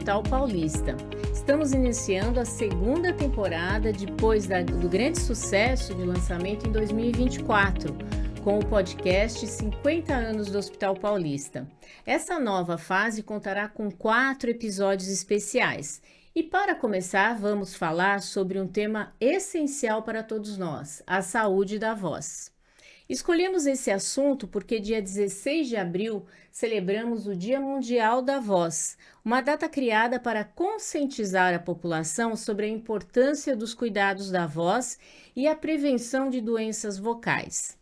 Hospital Paulista. Estamos iniciando a segunda temporada depois do grande sucesso de lançamento em 2024, com o podcast 50 anos do Hospital Paulista. Essa nova fase contará com 4 episódios especiais. E para começar, vamos falar sobre um tema essencial para todos nós, a saúde da voz. Escolhemos esse assunto porque dia 16 de abril celebramos o Dia Mundial da Voz, uma data criada para conscientizar a população sobre a importância dos cuidados da voz e a prevenção de doenças vocais.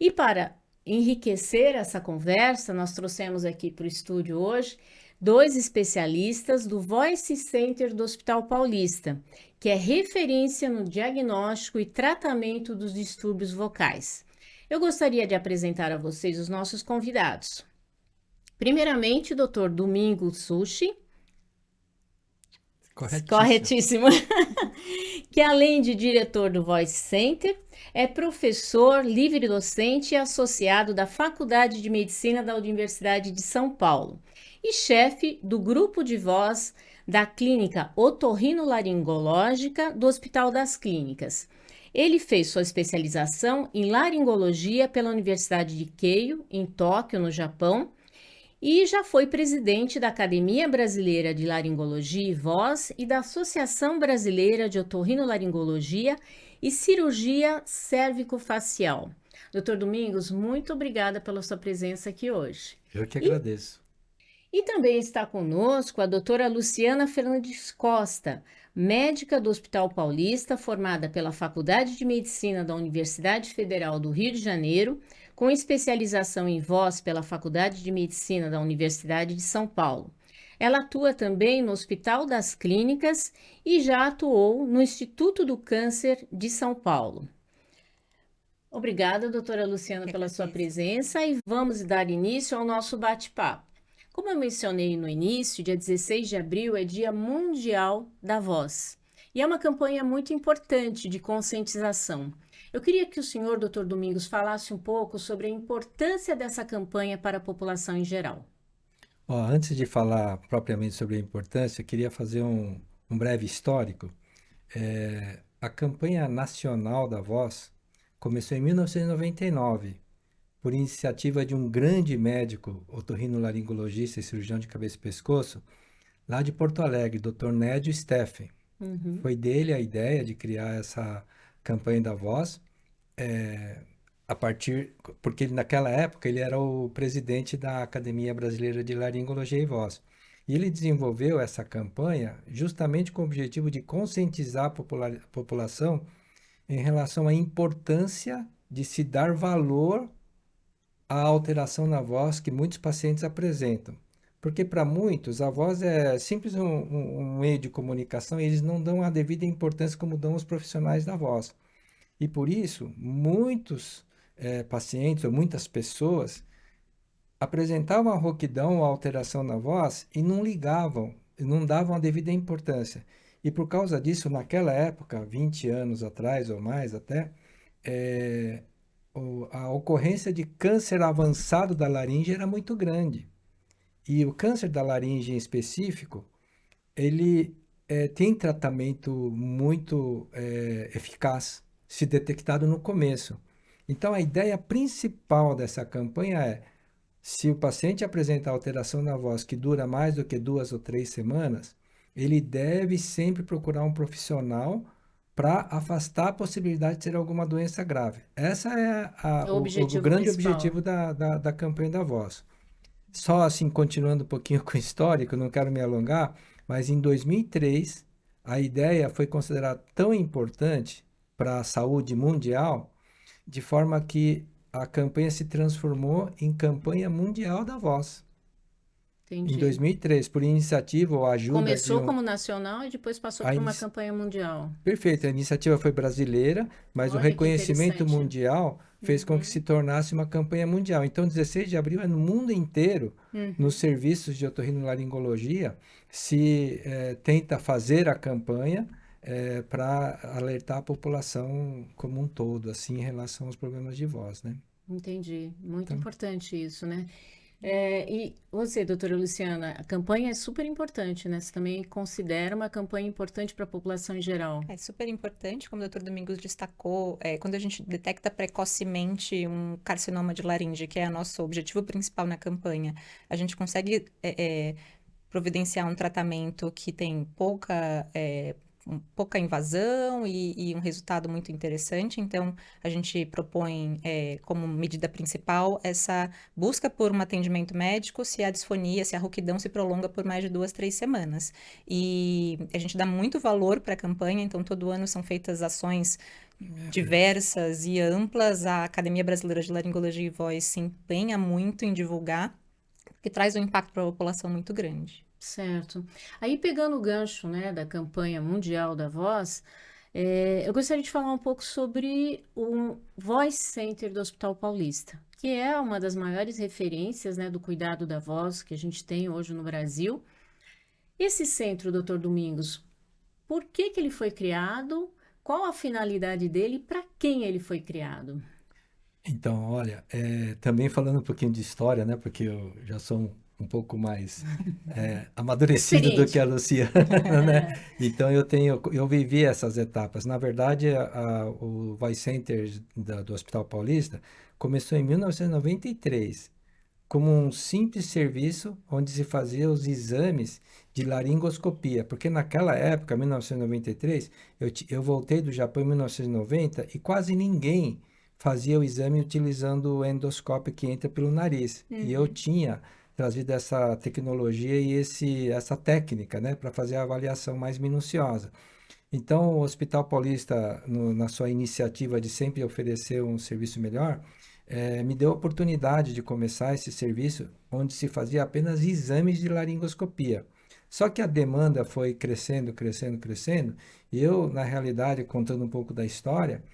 E para enriquecer essa conversa, nós trouxemos aqui para o estúdio hoje 2 especialistas do Voice Center do Hospital Paulista, que é referência no diagnóstico e tratamento dos distúrbios vocais. Eu gostaria de apresentar a vocês os nossos convidados. Primeiramente, o Dr. Domingos Sushi. Corretíssimo. Que além de diretor do Voice Center, é professor, livre docente e associado da Faculdade de Medicina da Universidade de São Paulo e chefe do grupo de voz da Clínica Otorrinolaringológica do Hospital das Clínicas. Ele fez sua especialização em laringologia pela Universidade de Keio, em Tóquio, no Japão, e já foi presidente da Academia Brasileira de Laringologia e Voz e da Associação Brasileira de Otorrinolaringologia e Cirurgia Cérvico-Facial. Dr. Domingos, muito obrigada pela sua presença aqui hoje. Eu que agradeço. E também está conosco a doutora Luciana Fernandes Costa, médica do Hospital Paulista, formada pela Faculdade de Medicina da Universidade Federal do Rio de Janeiro, com especialização em voz pela Faculdade de Medicina da Universidade de São Paulo. Ela atua também no Hospital das Clínicas e já atuou no Instituto do Câncer de São Paulo. Obrigada, doutora Luciana, pela sua presença e vamos dar início ao nosso bate-papo. Como eu mencionei no início, dia 16 de abril é Dia Mundial da Voz e é uma campanha muito importante de conscientização. Eu queria que o senhor, Dr. Domingos, falasse um pouco sobre a importância dessa campanha para a população em geral. Antes de falar propriamente sobre a importância, eu queria fazer um breve histórico. A campanha nacional da voz começou em 1999, por iniciativa de um grande médico, otorrinolaringologista e cirurgião de cabeça e pescoço, lá de Porto Alegre, Dr. Nédio Steffen. Foi dele a ideia de criar essa campanha da voz, porque naquela época ele era o presidente da Academia Brasileira de Laringologia e Voz. E ele desenvolveu essa campanha justamente com o objetivo de conscientizar a população em relação à importância de se dar valor a alteração na voz que muitos pacientes apresentam. Porque para muitos a voz é simples um meio de comunicação e eles não dão a devida importância como dão os profissionais da voz. E por isso, muitos pacientes ou muitas pessoas apresentavam a rouquidão ou alteração na voz e não ligavam, não davam a devida importância. E por causa disso, naquela época, 20 anos atrás ou mais até, a ocorrência de câncer avançado da laringe era muito grande. E o câncer da laringe em específico, ele tem tratamento muito eficaz, se detectado no começo. Então, a ideia principal dessa campanha é, se o paciente apresenta alteração na voz que dura mais do que 2 ou 3 semanas, ele deve sempre procurar um profissional para afastar a possibilidade de ter alguma doença grave. Essa é o grande objetivo da campanha da voz. Só assim, continuando um pouquinho com o histórico, não quero me alongar, mas em 2003, a ideia foi considerada tão importante para a saúde mundial, de forma que a campanha se transformou em campanha mundial da voz. Entendi. Em 2003, por iniciativa ou ajuda Começou como nacional e depois passou por uma campanha mundial. Perfeito, a iniciativa foi brasileira, mas o reconhecimento mundial fez com que se tornasse uma campanha mundial. Então, 16 de abril é no mundo inteiro, nos serviços de otorrinolaringologia, se tenta fazer a campanha para alertar a população como um todo, assim, em relação aos problemas de voz, né? Entendi. Muito importante isso, né? E você, doutora Luciana, a campanha é super importante, né? Você também considera uma campanha importante para a população em geral? É super importante, como o Dr. Domingos destacou, quando a gente detecta precocemente um carcinoma de laringe, que é o nosso objetivo principal na campanha, a gente consegue providenciar um tratamento que tem pouca invasão e um resultado muito interessante. Então, a gente propõe como medida principal essa busca por um atendimento médico se a disfonia, se a rouquidão se prolonga por mais de 2, 3 semanas. E a gente dá muito valor para a campanha, então todo ano são feitas ações diversas e amplas. A Academia Brasileira de Laringologia e Voz se empenha muito em divulgar, que traz um impacto para a população muito grande. Certo. Aí, pegando o gancho, né, da campanha mundial da voz, eu gostaria de falar um pouco sobre o Voice Center do Hospital Paulista, que é uma das maiores referências, né, do cuidado da voz que a gente tem hoje no Brasil. Esse centro, doutor Domingos, por que que ele foi criado? Qual a finalidade dele e para quem ele foi criado? Então, olha, também falando um pouquinho de história, né? Porque eu já sou um pouco mais amadurecido do que a Experiente. Luciana, né? Então eu vivi essas etapas. Na verdade, o Voice Center do Hospital Paulista começou em 1993 como um simples serviço onde se fazia os exames de laringoscopia, porque naquela época, 1993, eu voltei do Japão em 1990 e quase ninguém fazia o exame utilizando o endoscópio que entra pelo nariz. E eu Uhum. tinha trazido essa tecnologia e essa técnica, né, para fazer a avaliação mais minuciosa. Então, o Hospital Paulista, na sua iniciativa de sempre oferecer um serviço melhor, me deu a oportunidade de começar esse serviço onde se fazia apenas exames de laringoscopia. Só que a demanda foi crescendo, crescendo, crescendo, e eu, na realidade, contando um pouco da história,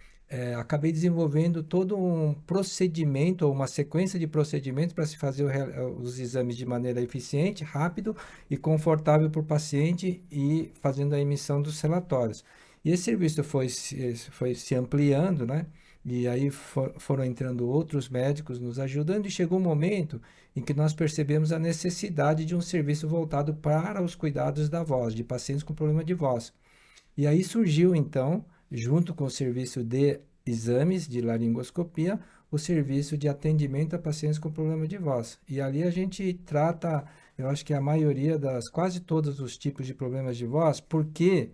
acabei desenvolvendo todo um procedimento ou uma sequência de procedimentos para se fazer os exames de maneira eficiente, rápido e confortável para o paciente e fazendo a emissão dos relatórios. E esse serviço foi se ampliando, né? E aí foram entrando outros médicos nos ajudando e chegou um momento em que nós percebemos a necessidade de um serviço voltado para os cuidados da voz, de pacientes com problema de voz. E aí surgiu, então, junto com o serviço de exames de laringoscopia, o serviço de atendimento a pacientes com problema de voz. E ali a gente trata, eu acho que a maioria quase todos os tipos de problemas de voz, porque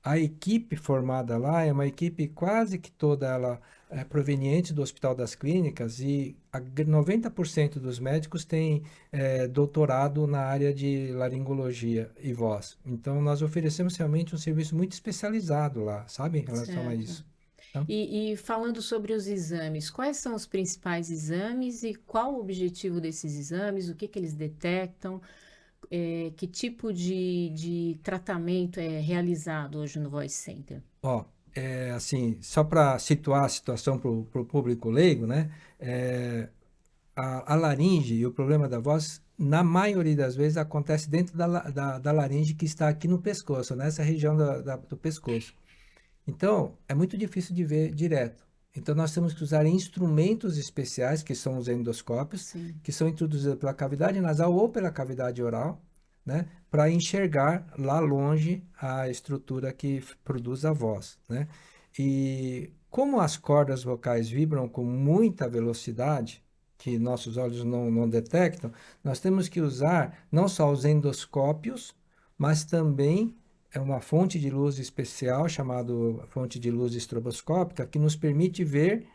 a equipe formada lá é uma equipe quase que toda ela proveniente do Hospital das Clínicas e 90% dos médicos têm doutorado na área de laringologia e voz. Então, nós oferecemos realmente um serviço muito especializado lá, sabe, em relação a Certo. isso. Então, E falando sobre os exames, quais são os principais exames e qual o objetivo desses exames? O que que eles detectam? Que tipo de tratamento é realizado hoje no Voice Center? ó, assim, só para situar a situação para o público leigo, né? A laringe e o problema da voz, na maioria das vezes, acontece dentro da laringe que está aqui no pescoço, nessa região do pescoço. Então, é muito difícil de ver direto. Então, nós temos que usar instrumentos especiais, que são os endoscópios, Sim. que são introduzidos pela cavidade nasal ou pela cavidade oral, né, para enxergar lá longe a estrutura que produz a voz, né? E como as cordas vocais vibram com muita velocidade, que nossos olhos não detectam, nós temos que usar não só os endoscópios, mas também uma fonte de luz especial, chamada fonte de luz estroboscópica, que nos permite ver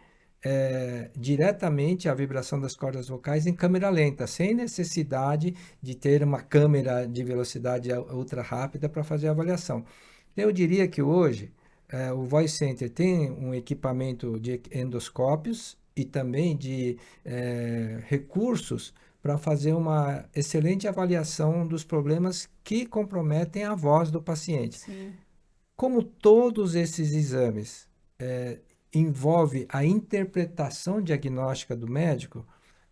diretamente a vibração das cordas vocais em câmera lenta, sem necessidade de ter uma câmera de velocidade ultra rápida para fazer a avaliação. Eu diria que hoje o Voice Center tem um equipamento de endoscópios e também de recursos para fazer uma excelente avaliação dos problemas que comprometem a voz do paciente. Sim. Como todos esses exames envolve a interpretação diagnóstica do médico,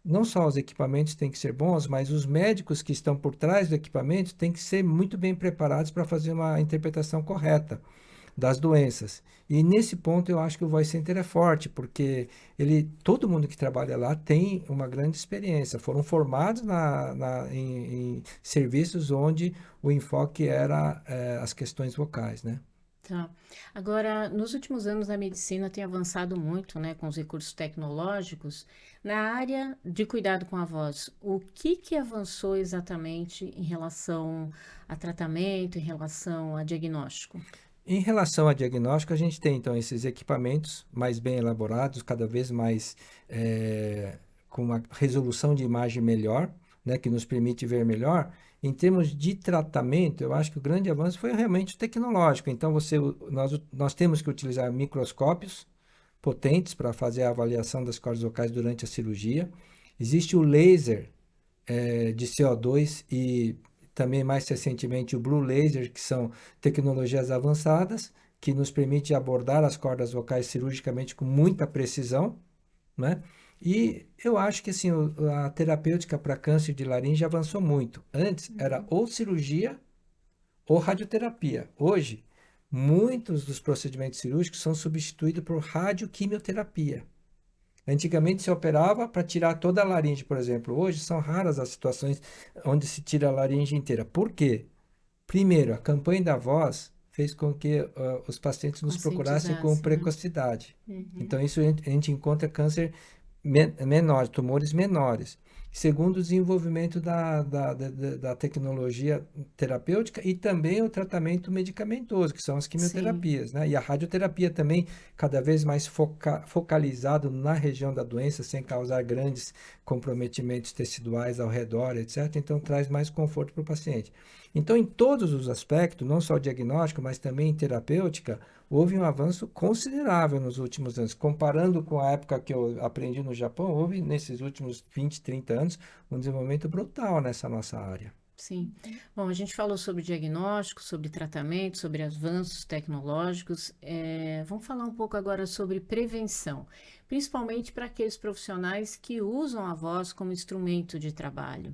não só os equipamentos têm que ser bons, mas os médicos que estão por trás do equipamento têm que ser muito bem preparados para fazer uma interpretação correta. das doenças. E nesse ponto eu acho que o Voice Center é forte, porque todo mundo que trabalha lá tem uma grande experiência. Foram formados em serviços onde o enfoque era as questões vocais, né? Tá. Agora, nos últimos anos, a medicina tem avançado muito, né, com os recursos tecnológicos. Na área de cuidado com a voz, o que avançou exatamente em relação a tratamento, em relação a diagnóstico? Em relação a diagnóstico, a gente tem então esses equipamentos mais bem elaborados, cada vez mais com uma resolução de imagem melhor, né, que nos permite ver melhor. Em termos de tratamento, eu acho que o grande avanço foi realmente o tecnológico. Então, nós temos que utilizar microscópios potentes para fazer a avaliação das cordas vocais durante a cirurgia. Existe o laser de CO2 e também mais recentemente o Blue Laser, que são tecnologias avançadas que nos permite abordar as cordas vocais cirurgicamente com muita precisão, né? E eu acho que assim, a terapêutica para câncer de laringe avançou muito. Antes era ou cirurgia ou radioterapia. Hoje, muitos dos procedimentos cirúrgicos são substituídos por radioquimioterapia. Antigamente se operava para tirar toda a laringe, por exemplo. Hoje são raras as situações onde se tira a laringe inteira. Por quê? Primeiro, a campanha da voz fez com que os pacientes nos procurassem com Conscientizasse, né? precocidade. Uhum. Então, isso a gente encontra câncer menores, tumores menores. Segundo, o desenvolvimento da tecnologia terapêutica e também o tratamento medicamentoso, que são as quimioterapias, né? E a radioterapia também, cada vez mais focalizado na região da doença, sem causar grandes comprometimentos teciduais ao redor, etc. Então, traz mais conforto para o paciente. Então, em todos os aspectos, não só diagnóstico, mas também em terapêutica, houve um avanço considerável nos últimos anos. Comparando com a época que eu aprendi no Japão, houve nesses últimos 20, 30 anos um desenvolvimento brutal nessa nossa área. Sim. Bom, a gente falou sobre diagnóstico, sobre tratamento, sobre avanços tecnológicos. Vamos falar um pouco agora sobre prevenção, principalmente para aqueles profissionais que usam a voz como instrumento de trabalho.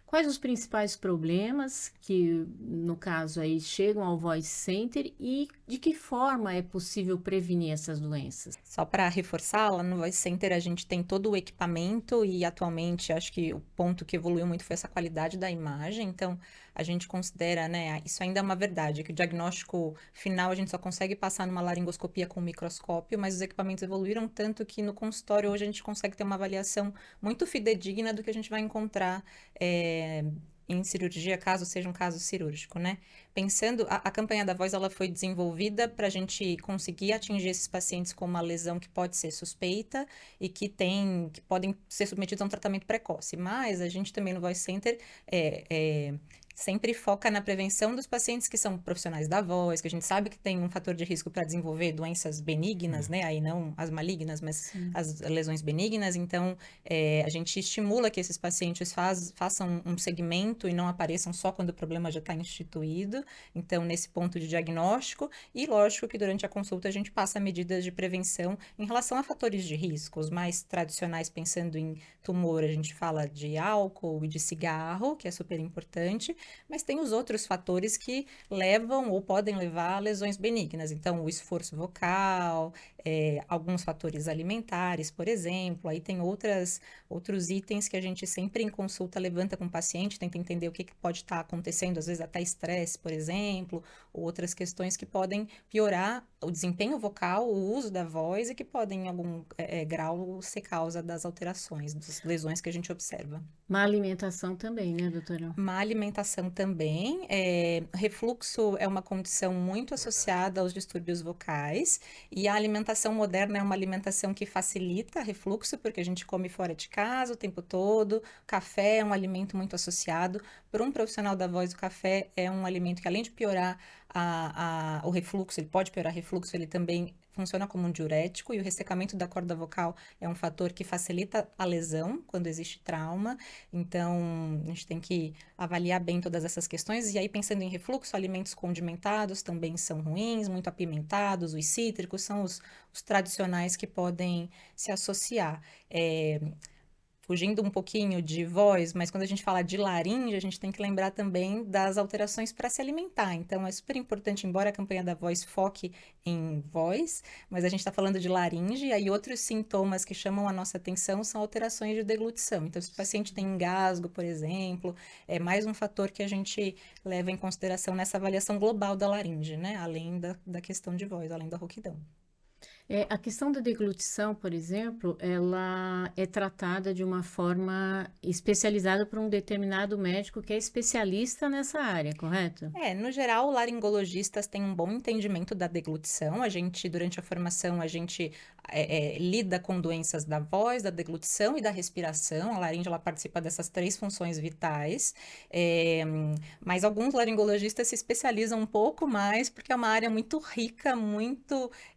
Quais os principais problemas que, no caso aí, chegam ao Voice Center e de que forma é possível prevenir essas doenças? Só para reforçar, lá no Voice Center a gente tem todo o equipamento e atualmente acho que o ponto que evoluiu muito foi essa qualidade da imagem. Então a gente considera, né, isso ainda é uma verdade, que o diagnóstico final a gente só consegue passar numa laringoscopia com microscópio, mas os equipamentos evoluíram tanto que no consultório hoje a gente consegue ter uma avaliação muito fidedigna do que a gente vai encontrar em cirurgia, caso seja um caso cirúrgico, né? Pensando, a campanha da voz, ela foi desenvolvida para a gente conseguir atingir esses pacientes com uma lesão que pode ser suspeita e que podem ser submetidos a um tratamento precoce. Mas a gente também no Voice Center sempre foca na prevenção dos pacientes que são profissionais da voz, que a gente sabe que tem um fator de risco para desenvolver doenças benignas, né? Aí não as malignas, mas Sim. as lesões benignas. Então, a gente estimula que esses pacientes façam um segmento e não apareçam só quando o problema já está instituído. Então, nesse ponto de diagnóstico, e lógico que durante a consulta a gente passa medidas de prevenção em relação a fatores de risco. Os mais tradicionais, pensando em tumor, a gente fala de álcool e de cigarro, que é super importante, mas tem os outros fatores que levam ou podem levar a lesões benignas. Então, o esforço vocal, alguns fatores alimentares, por exemplo. Aí tem outros itens que a gente sempre em consulta levanta com o paciente, tenta entender o que pode estar acontecendo, às vezes até estresse, por exemplo, ou outras questões que podem piorar o desempenho vocal, o uso da voz e que podem, em algum grau, ser causa das alterações, das lesões que a gente observa. Má alimentação também, né, doutora? Má alimentação também. Refluxo é uma condição muito associada aos distúrbios vocais e a alimentação moderna é uma alimentação que facilita refluxo, porque a gente come fora de casa o tempo todo. Café é um alimento muito associado. Para um profissional da voz, o café é um alimento que, além de piorar o refluxo, ele pode piorar refluxo, ele também funciona como um diurético, e o ressecamento da corda vocal é um fator que facilita a lesão quando existe trauma. Então, a gente tem que avaliar bem todas essas questões. E aí, pensando em refluxo, alimentos condimentados também são ruins, muito apimentados, os cítricos são os tradicionais que podem se associar. fugindo um pouquinho de voz, mas quando a gente fala de laringe, a gente tem que lembrar também das alterações para se alimentar. Então, é super importante, embora a campanha da voz foque em voz, mas a gente está falando de laringe, e aí outros sintomas que chamam a nossa atenção são alterações de deglutição. Então, se o paciente tem engasgo, por exemplo, é mais um fator que a gente leva em consideração nessa avaliação global da laringe, né? Além da questão de voz, além da rouquidão. A questão da deglutição, por exemplo, ela é tratada de uma forma especializada por um determinado médico que é especialista nessa área, correto? No geral, laringologistas têm um bom entendimento da deglutição. Durante a formação, a gente lida com doenças da voz, da deglutição e da respiração. A laringe, ela participa dessas 3 funções vitais. Mas alguns laringologistas se especializam um pouco mais, porque é uma área muito rica,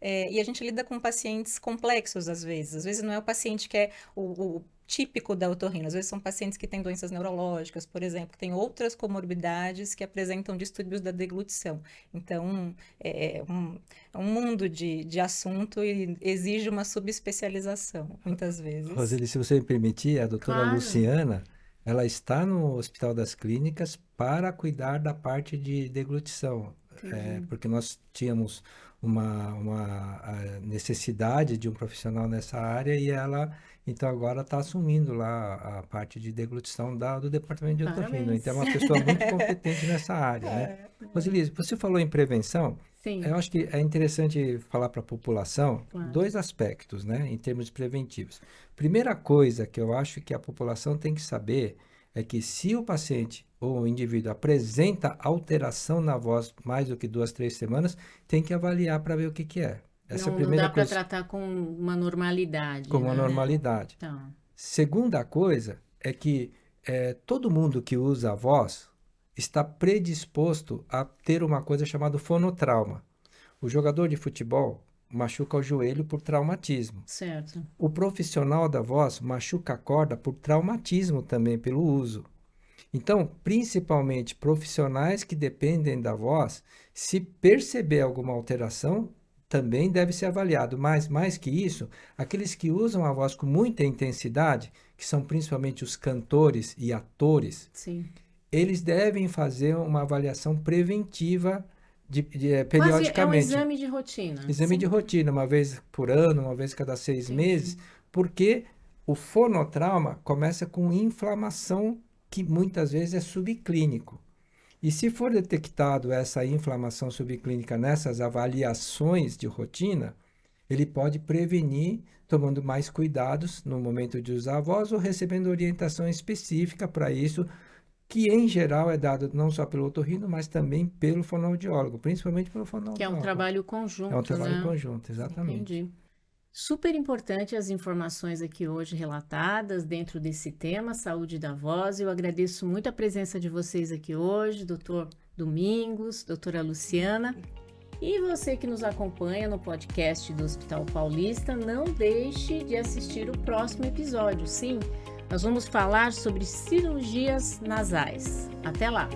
e a gente lida com pacientes complexos, às vezes. Às vezes não é o paciente que é o típico da otorrino. Às vezes são pacientes que têm doenças neurológicas, por exemplo, que têm outras comorbidades que apresentam distúrbios da deglutição. Então, é um mundo de assunto e exige uma subespecialização, muitas vezes. Roseli, se você me permitir, a doutora Claro. Luciana, ela está no Hospital das Clínicas para cuidar da parte de deglutição. Porque nós tínhamos uma necessidade de um profissional nessa área e ela, então, agora está assumindo lá a parte de deglutição do departamento de otorrino. Parabéns. Então, é uma pessoa muito competente nessa área, né? Roseli, você falou em prevenção. Sim. Eu acho que é interessante falar para a população Claro. 2 aspectos, né, em termos preventivos. Primeira coisa que eu acho que a população tem que saber é que se o paciente ou o indivíduo apresenta alteração na voz mais do que 2, 3 semanas, tem que avaliar para ver o que é. Essa é a Não primeira dá para coisa. tratar com uma normalidade, Com uma né? normalidade. Então, Segunda coisa é que todo mundo que usa a voz está predisposto a ter uma coisa chamada fonotrauma. O jogador de futebol machuca o joelho por traumatismo. certo. O profissional da voz machuca a corda por traumatismo também, pelo uso. Então, principalmente profissionais que dependem da voz, se perceber alguma alteração, também deve ser avaliado. Mas, mais que isso, aqueles que usam a voz com muita intensidade, que são principalmente os cantores e atores, Sim. eles devem fazer uma avaliação preventiva Quase é um periodicamente. exame de rotina. Exame de rotina, uma vez por ano, uma vez cada 6 meses, porque o fonotrauma começa com inflamação que muitas vezes é subclínico. E se for detectado essa inflamação subclínica nessas avaliações de rotina, ele pode prevenir tomando mais cuidados no momento de usar a voz ou recebendo orientação específica para isso, que em geral é dado não só pelo otorrino, mas também pelo fonoaudiólogo, principalmente pelo fonoaudiólogo. Que é um trabalho conjunto, É um trabalho né? conjunto, exatamente. Entendi. Super importante as informações aqui hoje relatadas dentro desse tema, saúde da voz. Eu agradeço muito a presença de vocês aqui hoje, doutor Domingos, doutora Luciana. E você que nos acompanha no podcast do Hospital Paulista, não deixe de assistir o próximo episódio. Sim, nós vamos falar sobre cirurgias nasais. Até lá!